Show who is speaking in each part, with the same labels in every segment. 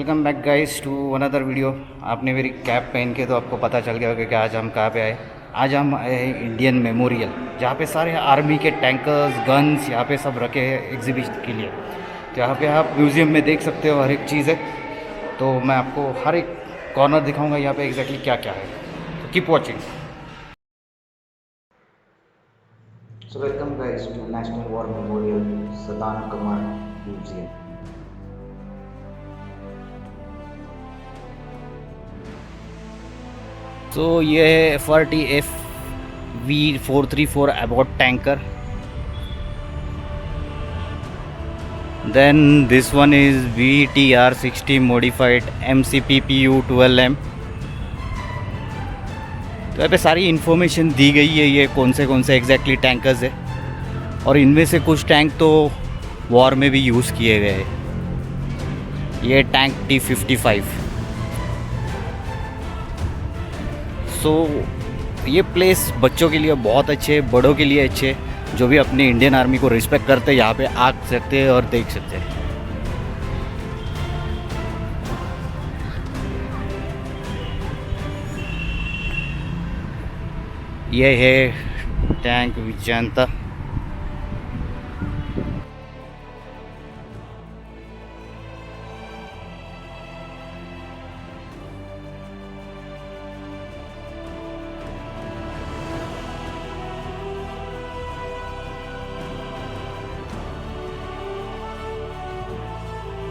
Speaker 1: Welcome back guys to another video. आपने मेरी cap पहन के तो आपको पता चल गया होगा कि आज हम कहाँ पे आए। आज हम आए हैं इंडियन मेमोरियल, जहाँ पे सारे आर्मी के टैंकर्स गन्स यहाँ पे सब रखे हैं एग्जीबिशन के लिए। तो यहाँ पे आप म्यूज़ियम में देख सकते हो, हर एक चीज़ है। तो मैं आपको हर एक कॉर्नर दिखाऊँगा यहाँ पे एग्जैक्टली क्या क्या है। तो keep watching. So welcome guys to national war memorial Sadan command museum. तो ये है FRT-FV434 Abbott tanker. Then this one is VTR-60 modified MCPPU-12M. तो यहाँ पे सारी इन्फॉर्मेशन दी गई है, ये कौन से एग्जैक्टली टैंकर्स है, और इनमें से कुछ टैंक तो वॉर में भी यूज़ किए गए हैं। ये टैंक T-55। सो ये प्लेस बच्चों के लिए बहुत अच्छे, बड़ों के लिए अच्छे, जो भी अपने इंडियन आर्मी को रिस्पेक्ट करते हैं यहाँ पे आ सकते हैं और देख सकते हैं। ये है टैंक विजंता।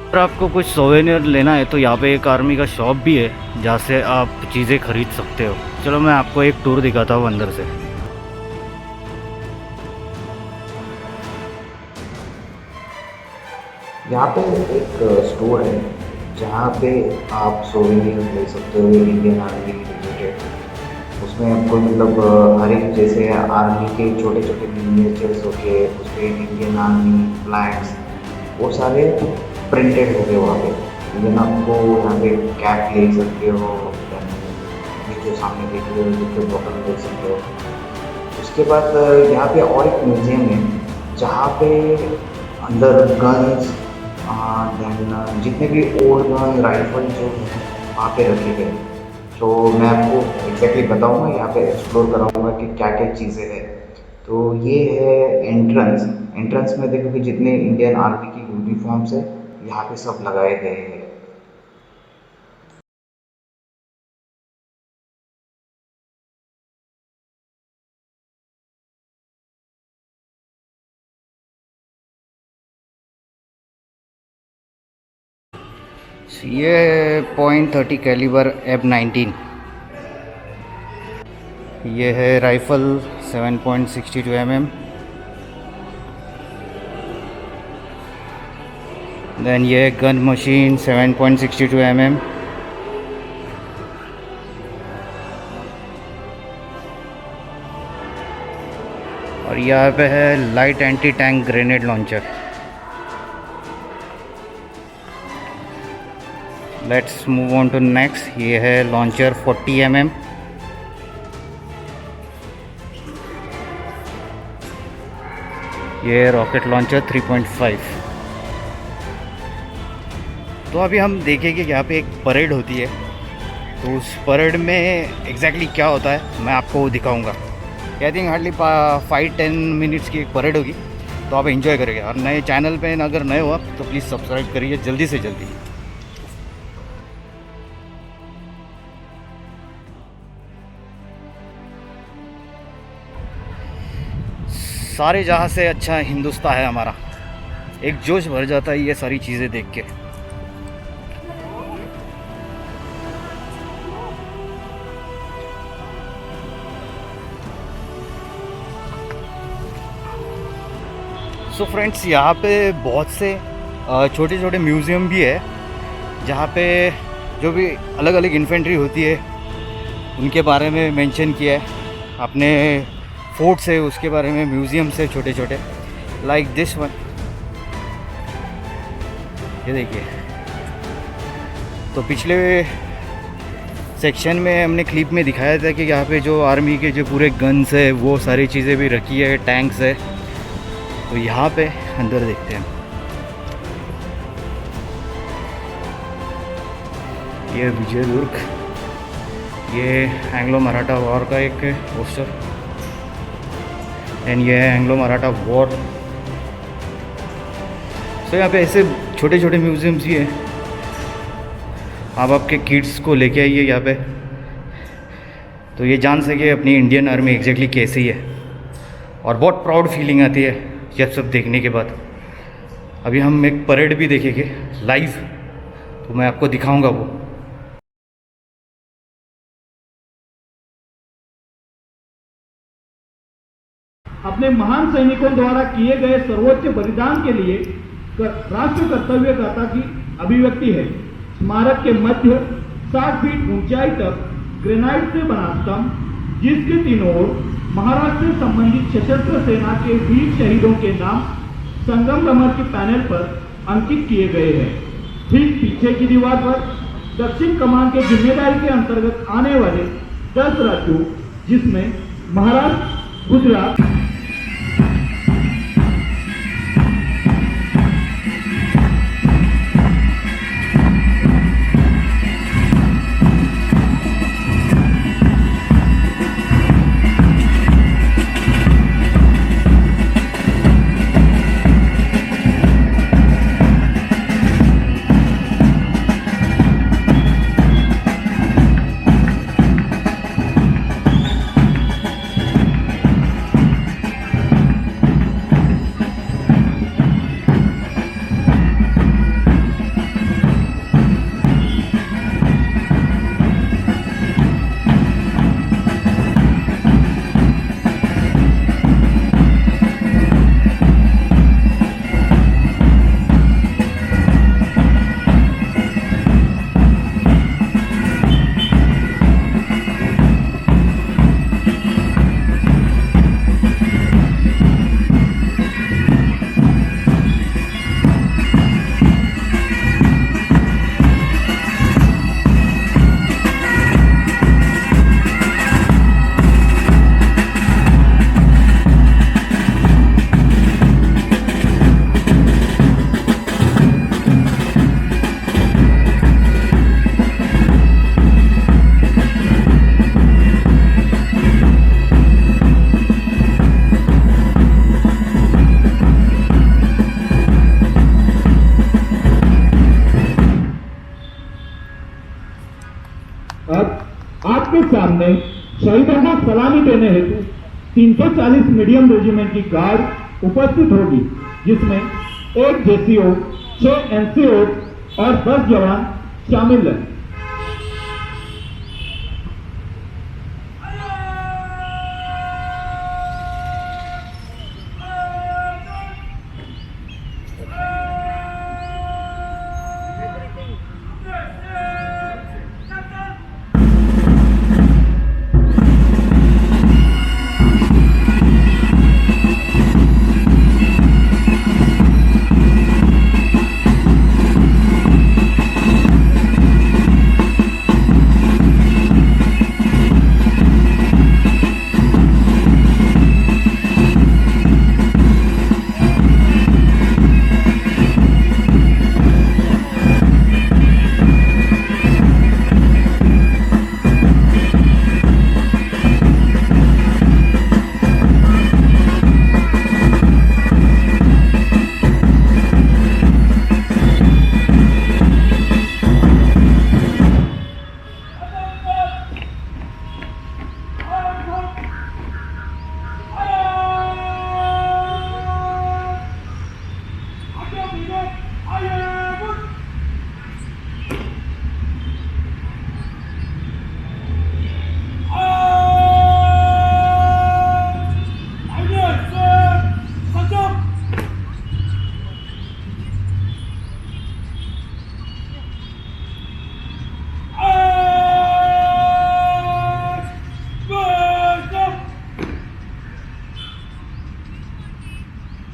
Speaker 1: अगर आपको कुछ सोवेनियर लेना है तो यहाँ पे एक आर्मी का शॉप भी है, जहाँ से आप चीज़ें खरीद सकते हो। चलो मैं आपको एक टूर दिखाता हूँ अंदर से।
Speaker 2: यहाँ पे एक स्टोर है जहाँ पे आप सोवेनियर ले सकते हो इंडियन आर्मी रिलेटेड। उसमें आपको मतलब हर एक जैसे आर्मी के छोटे छोटे मिनिएचर्स होके उस पर इंडियन आर्मी फ्लैग्स वो सारे प्रिंटेड हो गए वहाँ पे। इवन आपको यहाँ पे कैप ले सकते हो, ये जो सामने देख रहे हो जिसके बॉटल ले सकते हो। उसके बाद यहाँ पे और एक म्यूज़ियम है जहाँ पे अंदर गन्स देन जितने भी ओल्ड गन राइफल जो है वहाँ पे रखे गए। तो मैं आपको एग्जैक्टली बताऊँगा, यहाँ पे एक्सप्लोर कराऊँगा कि क्या क्या चीज़ें हैं। तो ये है एंट्रेंस में देखो कि जितने इंडियन आर्मी की यूनिफॉर्म्स है यहाँ पे सब लगाए गए हैं।
Speaker 1: ये .30 कैलिबर M19। ये है राइफल 7.62 mm। देन ये गन मशीन 7.62 mm। और यहाँ पे है light anti tank grenade launcher. Let's move on to next. ये है लॉन्चर 40 mm। ये रॉकेट लॉन्चर 3.5। तो अभी हम देखेंगे कि यहाँ पे एक परेड होती है, तो उस परेड में एग्जैक्टली क्या होता है मैं आपको दिखाऊंगा। आई थिंक हार्डली 5-10 मिनट्स की एक परेड होगी, तो आप एंजॉय करेंगे। और नए चैनल पे अगर नए हो आप तो प्लीज़ सब्सक्राइब करिए जल्दी से जल्दी। सारे जहाँ से अच्छा हिंदुस्तान है हमारा, एक जोश भर जाता है ये सारी चीज़ें देख के। सो फ्रेंड्स, यहाँ पे बहुत से छोटे छोटे म्यूज़ियम भी है, जहाँ पे जो भी अलग अलग इन्फेंट्री होती है उनके बारे में मेंशन किया है। अपने फोर्ट्स है उसके बारे में म्यूज़ियम्स है छोटे छोटे, लाइक दिस वन। ये देखिए, तो पिछले सेक्शन में हमने क्लिप में दिखाया था कि यहाँ पे जो आर्मी के जो पूरे गन्स है वो सारी चीज़ें भी रखी है, टैंक्स है। तो यहाँ पे अंदर देखते हैं। ये विजयदुर्ग, ये एंग्लो मराठा वॉर का एक पोस्टर, एंड ये है एंग्लो मराठा वॉर। सो यहाँ पे ऐसे छोटे छोटे म्यूजियम्स भी हैं। आप आपके किड्स को लेके आइए यहाँ पे, तो ये जान सके अपनी इंडियन आर्मी एग्जैक्टली कैसी है, और बहुत प्राउड फीलिंग आती है ये सब देखने के बाद। अभी हम एक परेड भी देखेंगे लाइव, तो मैं आपको दिखाऊंगा वो।
Speaker 3: अपने महान सैनिकों द्वारा किए गए सर्वोच्च बलिदान के लिए राष्ट्र कर्तव्य गाथा की अभिव्यक्ति है। स्मारक के मध्य 60 फीट ऊंचाई तक ग्रेनाइट से बना स्तंभ, जिसके तीनों ओर महाराष्ट्र से संबंधित सशस्त्र सेना के वीर शहीदों के नाम संगमरमर के पैनल पर अंकित किए गए हैं। ठीक पीछे की दीवार पर दक्षिण कमान के जिम्मेदारी के अंतर्गत आने वाले 10 राज्यों, जिसमें महाराष्ट्र, गुजरात, आपके सामने शहीदों को सलामी देने हेतु 340 मीडियम रेजिमेंट की गार्ड उपस्थित होगी, जिसमें 1 जेसीओ, 6 एनसीओ और 10 जवान शामिल हैं।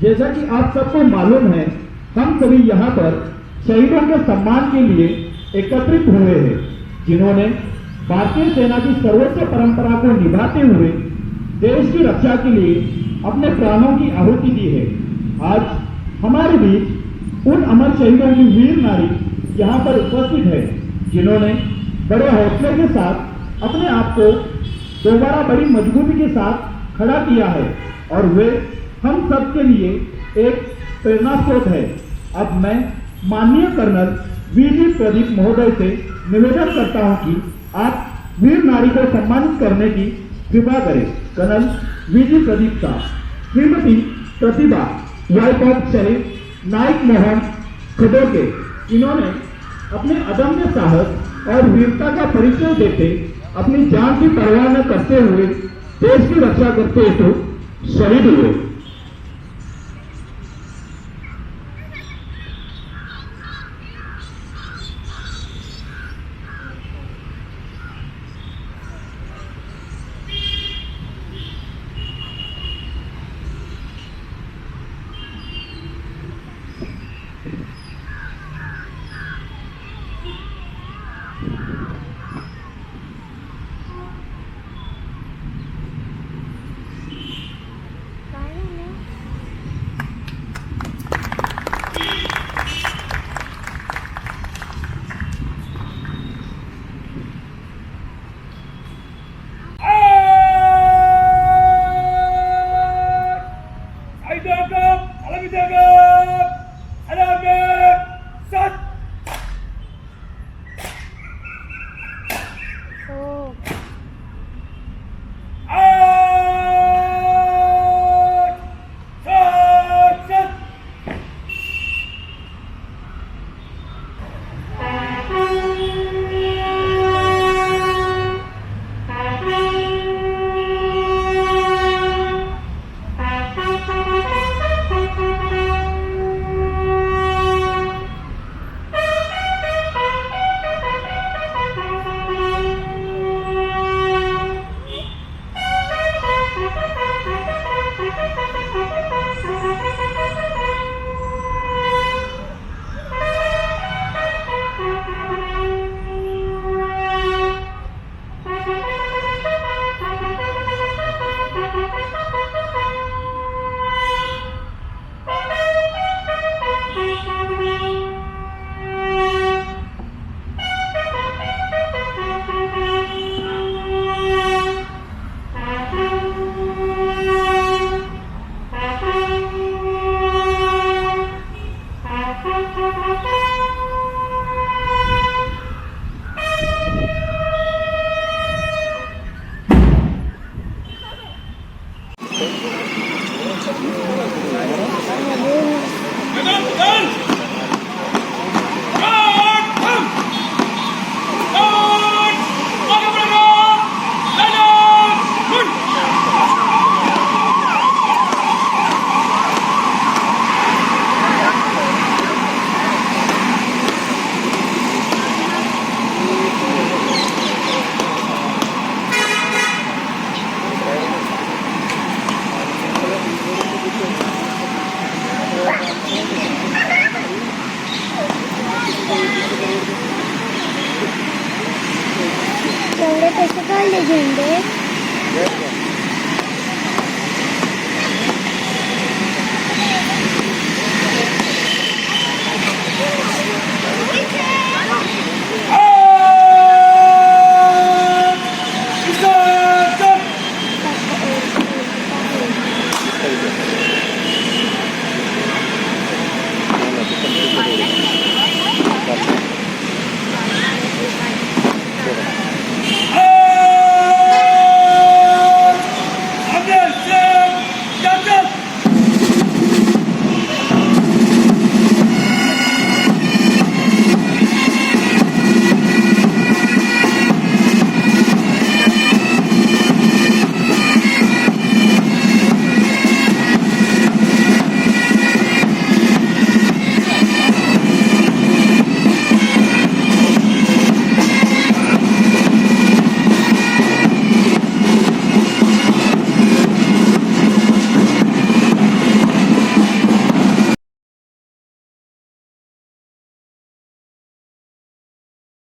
Speaker 3: जैसा कि आप सबको मालूम है, हम सभी यहाँ पर शहीदों के सम्मान के लिए एकत्रित हुए हैं, जिन्होंने भारतीय सेना की सर्वोच्च परंपरा को निभाते हुए देश की रक्षा के लिए अपने प्राणों की आहुति दी है। आज हमारे बीच उन अमर शहीदों की वीर नारी यहाँ पर उपस्थित है, जिन्होंने बड़े हौसले के साथ अपने आप को दोबारा बड़ी मजबूती के साथ खड़ा किया है और वे हम सब के लिए एक प्रेरणा स्रोत है। अब मैं माननीय कर्नल वीजी प्रदीप महोदय से निवेदन करता हूं कि आप वीर नारी को सम्मानित करने की कृपा करें। कर्नल वीजी प्रदीप साहब, श्रीमती प्रतिभा वाइफ ऑफ शरीफ नाइक मोहन खडोके, इन्होंने अपने अदम्य साहस और वीरता का परिचय देते अपनी जान की परवाह न करते हुए देश की रक्षा करते हुए शहीद हुए।
Speaker 4: एवढे पैसे काढले झेंडे.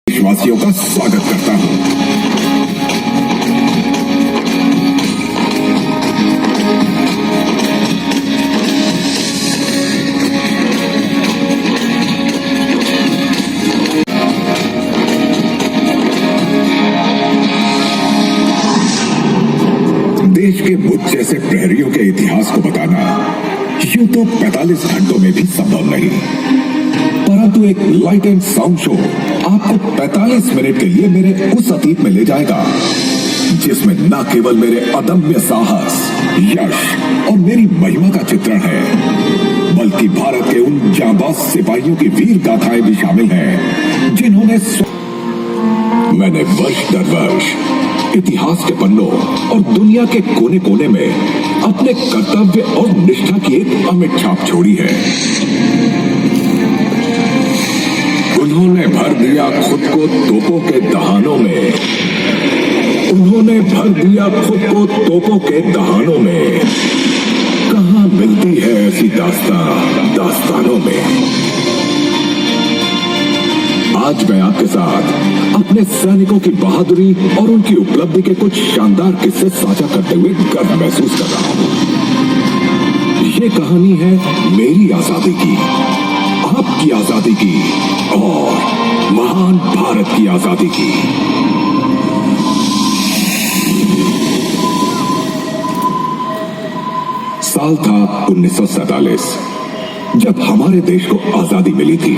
Speaker 5: देशवासियों का स्वागत करता हूं। देश के मुझ जैसे प्रहरियों के इतिहास को बताना यूं तो 45 घंटों में भी संभव नहीं, परंतु एक लाइट एंड साउंड शो आपको 45 मिनट के लिए मेरे उस अतीत में ले जाएगा जिसमें न केवल मेरे अदम्य साहस, यश और मेरी महिमा का चित्रण है, बल्कि भारत के उन जांबाज सिपाहियों की वीर गाथाएं भी शामिल हैं जिन्होंने मैंने वर्ष दर वर्ष इतिहास के पन्नों और दुनिया के कोने कोने में अपने कर्तव्य और निष्ठा की एक अमिट छाप छोड़ी है। उन्होंने भर दिया खुद को तोपों के दहानों में, उन्होंने भर दिया खुद को तोपों के दहानों में। कहां मिलती है ऐसी दास्तानों में। आज मैं आपके साथ अपने सैनिकों की बहादुरी और उनकी उपलब्धि के कुछ शानदार किस्से साझा करते हुए गर्व महसूस कर रहा हूं। ये कहानी है मेरी आजादी की, आपकी आजादी की और महान भारत की आजादी की। साल था 1947 जब हमारे देश को आजादी मिली थी।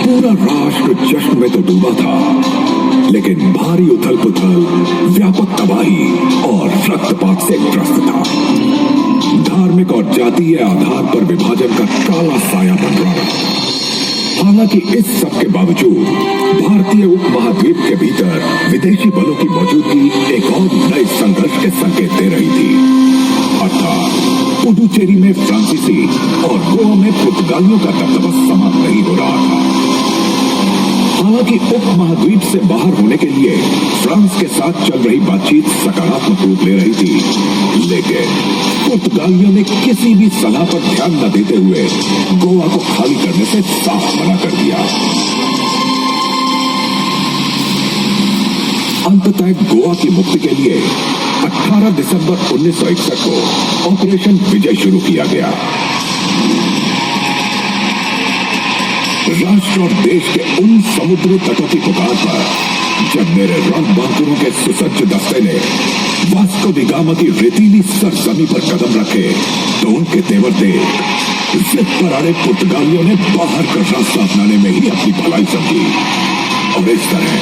Speaker 5: पूरा राष्ट्र जश्न में तो डूबा था, लेकिन भारी उथल पुथल, व्यापक तबाही और रक्तपात से ग्रस्त था। धार्मिक और जातीय आधार पर विभाजन का काला साया बन रहा। हालांकि इस सब के बावजूद भारतीय उपमहाद्वीप के भीतर विदेशी बलों की मौजूदगी एक और नए संघर्ष के संकेत दे रही थी, अर्थात पुडुचेरी में फ्रांसीसी और गोवा में पुर्तगालियों का दबदबा समाप्त नहीं हो रहा था। हालांकि उपमहाद्वीप से बाहर होने के लिए फ्रांस के साथ चल रही बातचीत सकारात्मक रूप ले रही थी, लेकिन पुर्तगालियों ने किसी भी सलाह पर ध्यान न देते हुए गोवा को खाली करने से साफ मना कर दिया। अंततः गोवा की मुक्ति के लिए 18 दिसंबर 1961 को ऑपरेशन विजय शुरू किया गया। राष्ट्र और देश के उन समुद्री तटों की पुकार पर जब मेरे रणबांकुरों के सुसज्ज दस्ते ने वास्को डी गामा की रेतीली सरजमी पर कदम रखे, तो उनके तेवर देख जिद पर अड़े पुर्तगालियों ने बाहर का रास्ता अपनाने में ही अपनी भलाई समझी, और इस तरह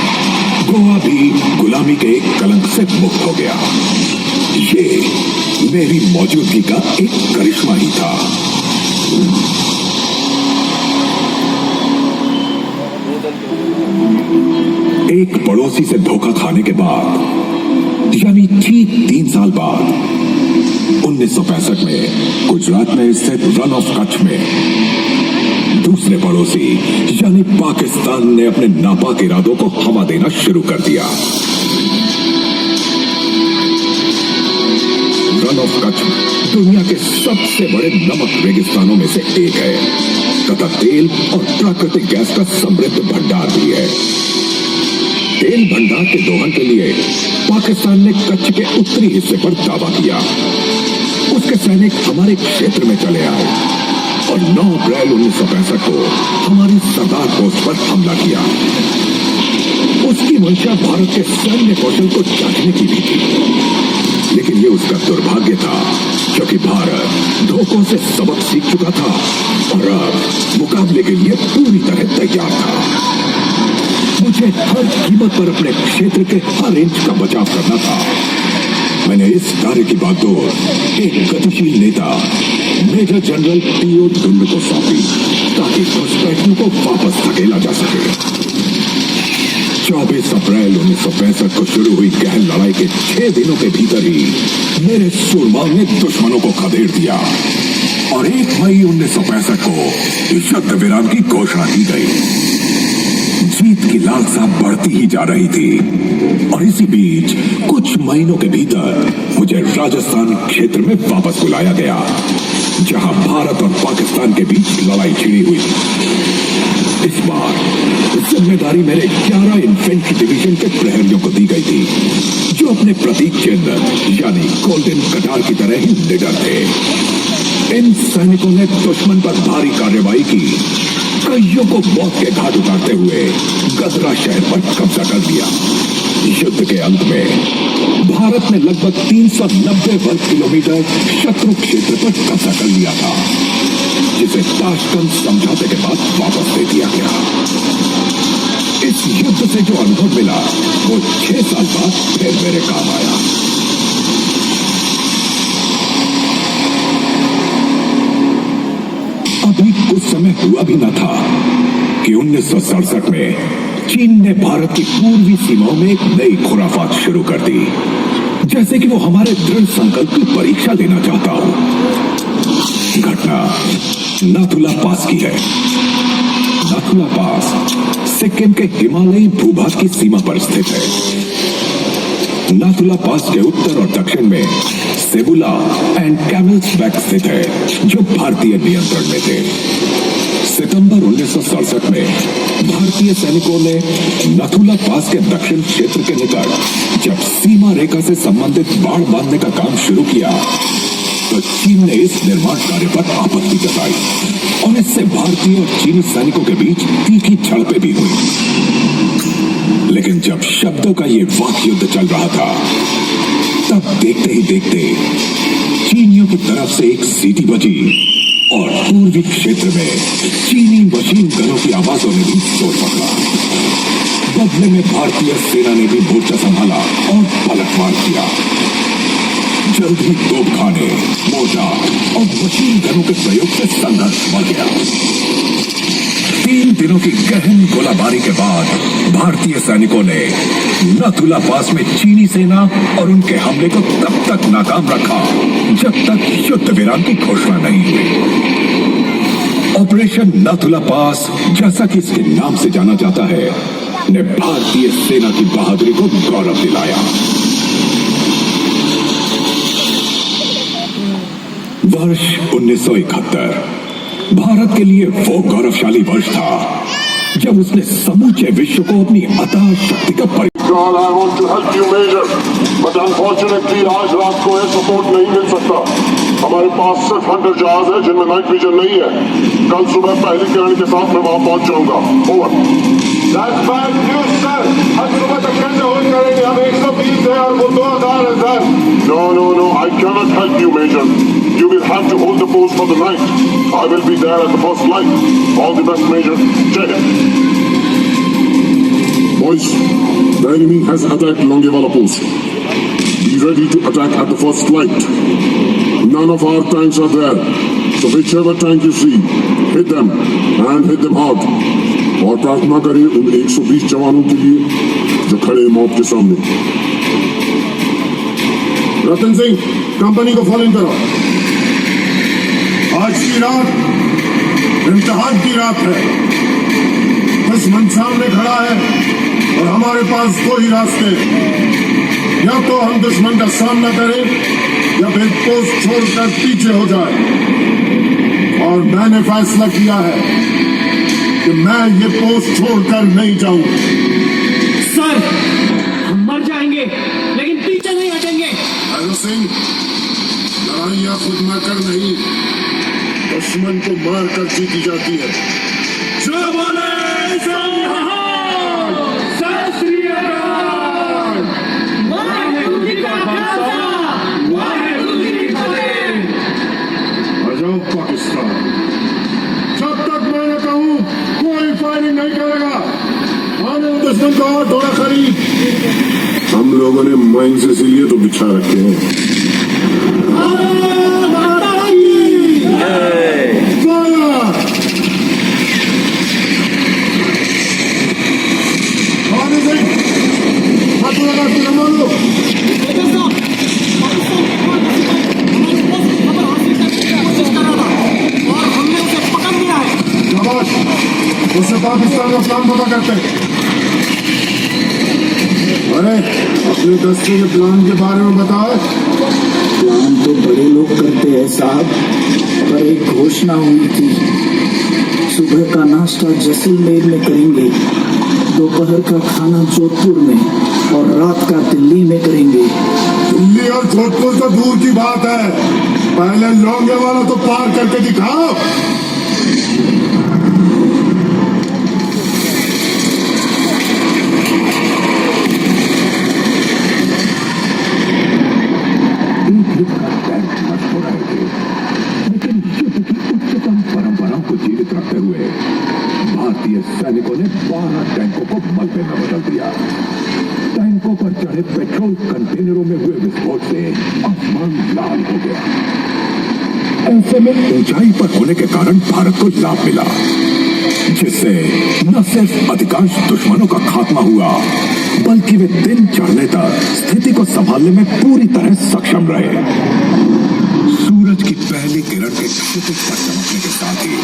Speaker 5: गोवा भी गुलामी के एक कलंक से मुक्त हो गया। ये मेरी मौजूदगी का एक करिश्मा ही था। एक पड़ोसी से धोखा खाने के बाद, यानी ठीक 3 साल बाद 1965 में गुजरात में स्थित रन ऑफ कच्छ में दूसरे पड़ोसी यानी पाकिस्तान ने अपने नापाक इरादों को हवा देना शुरू कर दिया। रन ऑफ कच्छ दुनिया के सबसे बड़े नमक रेगिस्तानों में से एक है तथा तेल और प्राकृतिक गैस का समृद्ध भंडार भी है। तेल भंडार के दोहन के लिए पाकिस्तान ने कच्छ के उत्तरी हिस्से पर दावा किया। उसके सैनिक हमारे क्षेत्र में चले आए और 9 अप्रैल 1965 को हमारी सरदार पोस्ट पर हमला किया। उसकी मंशा भारत के सैन्य कौशल को जांचने की भी थी, लेकिन ये उसका दुर्भाग्य था क्योंकि भारत धोखों से सबक सीख चुका था और अब मुकाबले के लिए पूरी तरह तैयार था। मुझे हर कीमत पर अपने क्षेत्र के हर इंच का बचाव करना था। मैंने इस कार्य की बागडोर एक गतिशील नेता मेजर जनरल टीओ दुंड को सौंपी ताकि घुसपैठियों को वापस धकेला जा सके। 24 अप्रैल 1965 को शुरू हुई गहन लड़ाई के 6 दिनों के भीतर ही मेरे सूरमाओं ने दुश्मनों को खदेड़ दिया और 1 मई 1965 को युद्ध विराम की घोषणा की गई। जीत की लालसा बढ़ती ही जा रही थी और इसी बीच कुछ महीनों के भीतर मुझे राजस्थान क्षेत्र में वापस बुलाया गया, जहां भारत और पाकिस्तान के बीच लड़ाई छिड़ी हुई। इस बार जिम्मेदारी मेरे 11 इन्फेंट्री डिवीजन के प्रहरियों को दी गई थी, जो अपने प्रतीक चिन्ह यानी गोल्डन कटार की तरह ही निडर थे। इन सैनिकों ने दुश्मन पर भारी कार्रवाई की कईयों को मौत के घाट उतारते हुए गदरा शहर पर कब्जा कर लिया। युद्ध के अंत में भारत ने लगभग 390 वर्ग किलोमीटर शत्रु क्षेत्र पर कब्जा कर लिया था, जिसे ताशकंद समझौते के बाद वापस दे दिया गया। इस युद्ध से जो अनुभव मिला वो 6 साल बाद फिर मेरे काम आया। अभी कुछ समय हुआ भी न था कि 1967 में चीन ने भारत की पूर्वी सीमाओं में एक नई खुराफात शुरू कर दी, जैसे कि वो हमारे दृढ़ संकल्प की परीक्षा लेना चाहता हो। घटना नाथुला पास की है। नाथुला पास सिक्किम के हिमालयी भूभाग की सीमा पर स्थित है। नाथुला पास के उत्तर और दक्षिण में सेबुला एंड कैमल्स बैक स्थित है, जो भारतीय नियंत्रण में थे। सितंबर 1967 में भारतीय सैनिकों ने नाथुला पास के दक्षिण क्षेत्र के निकट जब सीमा रेखा से संबंधित बाढ़ बांधने का काम शुरू किया तो चीन ने इस निर्माण कार्य पर आपत्ति जताई और इससे भारतीय और चीनी सैनिकों के बीच तीखी झड़पें भी हुई। लेकिन जब शब्दों का ये वाक युद्ध चल रहा था, तब देखते ही देखते चीनियों की तरफ से एक सीटी बजी और पूर्वी क्षेत्र में चीनी मशीन गनों की आवाजों ने भी जोर पकड़ा। बदले में भारतीय सेना ने भी मोर्चा संभाला और पलटवार किया। जल्द ही तोपखाने, मोर्टार और मशीन गनों के प्रयोग से संघर्ष बढ़ गया। 3 दिनों की गहन गोलाबारी के बाद भारतीय सैनिकों ने नाथुला पास में चीनी सेना और उनके हमले को तब तक नाकाम रखा जब तक युद्ध विराम की घोषणा नहीं हुई। ऑपरेशन नाथुला पास, जैसा कि इसके नाम से जाना जाता है, ने भारतीय सेना की बहादुरी को गौरव दिलाया। वर्ष 1971 भारत के लिए वो गौरवशाली वर्ष था जब उसने समूचे विश्व को अपनी अथाह शक्ति का
Speaker 6: God, I want to help you, Major, but unfortunately आज रात को यह सपोर्ट नहीं मिल सकता। हमारे पास सिर्फ हंटर जहाज है जिनमें नाइट विजन नहीं है। कल सुबह पहली किरण के साथ मैं वहां पहुंच जाऊंगा। Over. That's bad news, sir. आज सुबह तक कैसे होल्ड करेंगे? हम 120 है और वो 2000 है, sir. No, I cannot help you, Major. You will have to hold the post for the night. I will be there at the first light. All the best, Major. Jai Hind. Boys, the enemy has attacked Longewala post. Be ready to attack at the first light. None of our tanks are there, so whichever tank you see, hit them and hit them hard. और प्रार्थना करें उन 120 जवानों के लिए जो खड़े मौत के सामने। रतन सिंह, कंपनी को फॉलो करो। आज की रात इम्तिहान की रात है। दुश्मन सामने खड़ा है और हमारे पास 2 ही रास्ते, या तो हम दुश्मन का सामना करें या फिर पोस्ट छोड़कर पीछे हो जाए। और मैंने फैसला किया है कि मैं ये पोस्ट छोड़कर नहीं जाऊंगा।
Speaker 3: सर, हम मर जाएंगे लेकिन पीछे नहीं हटेंगे।
Speaker 6: हेलो सिंह, लड़ाइयाँ खुद मारकर नहीं, दुश्मन को मार कर जीती जाती है। जय बोले संविधान, सत श्री अकाल। वाहेगुरु जी का खालसा, वाहेगुरु जी की फतेह। आजाद पाकिस्तान। जब तक मैं न कहूं कोई फायरिंग नहीं करेगा। हमें दुश्मन को और थोड़ा करीब। हम लोगों ने माइंस इसीलिए तो बिछा रखे हैं। उससे पाकिस्तान का प्लान पता करते हैं। अरे अपने दस्ते के प्लान के बारे में बताओ।
Speaker 7: प्लान तो बड़े लोग करते हैं साहब, पर एक घोषणा हुई थी। सुबह का नाश्ता जैसलमेर में करेंगे, दोपहर का खाना जोधपुर में और रात का दिल्ली में करेंगे।
Speaker 6: दिल्ली और जोधपुर तो दूर की बात है, पहले लोंगेवाला तो पार करके दिखाओ।
Speaker 5: भारतीय सैनिकों ने 12 टैंकों को मलबे में बदल दिया। टैंकों पर चढ़े पेट्रोल कंटेनरों में हुए विस्फोट से आसमान लाल हो गया। ऐसे में ऊंचाई पर होने के कारण भारत को लाभ मिला, जिससे न सिर्फ अधिकांश दुश्मनों का खात्मा हुआ, बल्कि वे दिन चढ़ने तक स्थिति को संभालने में पूरी तरह सक्षम रहे। सूरज की पहली किरण के क्षितिज पर चमकने के साथ ही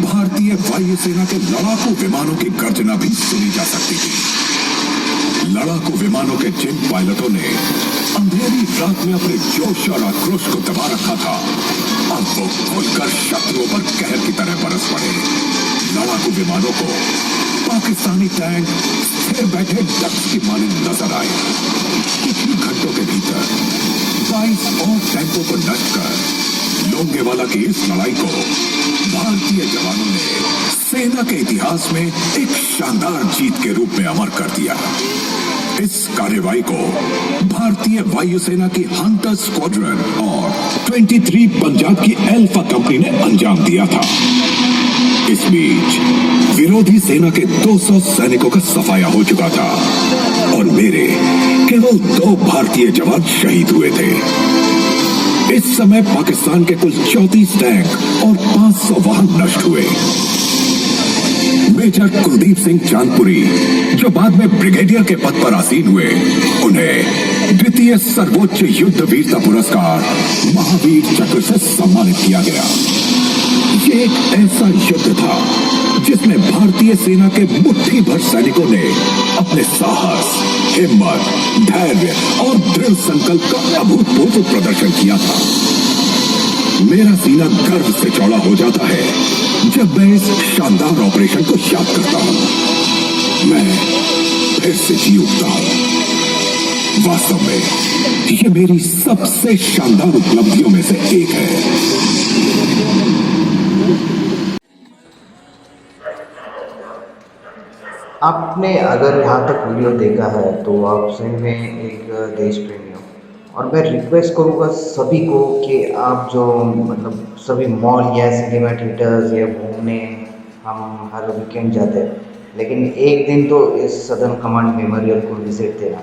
Speaker 5: भारतीय वायुसेना के लड़ाकू विमानों की गर्जना भी सुनी जा सकती थी। लड़ाकू विमानों के जिन पायलटों ने अंधेरी रात में अपने जोश और आक्रोश को दबा रखा था, अब वो खुलकर शत्रुओं पर कहर की तरह बरस पड़े। लड़ाकू विमानों को पाकिस्तानी टैंक स्थिर बैठे डक्स की माने नजर आए। कुछ ही घंटों के भीतर 22 और टैंकों को नष्ट कर लोंगेवाला की इस लड़ाई को भारतीय जवानों ने सेना के इतिहास में एक शानदार जीत के रूप में अमर कर दिया। इस कार्रवाई को भारतीय वायुसेना की हंटर स्क्वाड्रन और 23 पंजाब की अल्फा कंपनी ने अंजाम दिया था। इस बीच विरोधी सेना के 200 सैनिकों का सफाया हो चुका था और मेरे केवल 2 भारतीय जवान शहीद हुए थे। इस समय पाकिस्तान के कुल 34 टैंक और 500 वाहन नष्ट हुए। मेजर कुलदीप सिंह चांदपुरी, जो बाद में ब्रिगेडियर के पद पर आसीन हुए, उन्हें द्वितीय सर्वोच्च युद्ध वीरता पुरस्कार महावीर चक्र से सम्मानित किया गया। ये एक ऐसा युद्ध था जिसमें भारतीय सेना के मुट्ठी भर सैनिकों ने अपने साहस, हिम्मत, धैर्य और दृढ़ संकल्प का अभूतपूर्व प्रदर्शन किया था। मेरा सीना गर्व से चौड़ा हो जाता है जब मैं इस शानदार ऑपरेशन को याद करता हूं। मैं फिर से जी उठता हूं। वास्तव में ये मेरी सबसे शानदार उपलब्धियों में से एक है।
Speaker 2: आपने अगर यहाँ तक वीडियो देखा है तो आप सही में एक देश प्रेमी हो, और मैं रिक्वेस्ट करूँगा सभी को कि आप जो मतलब सभी मॉल या सिनेमा थिएटर्स या घूमने हम हर वीकेंड जाते हैं, लेकिन एक दिन तो इस सदर्न कमांड मेमोरियल को विजिट देना।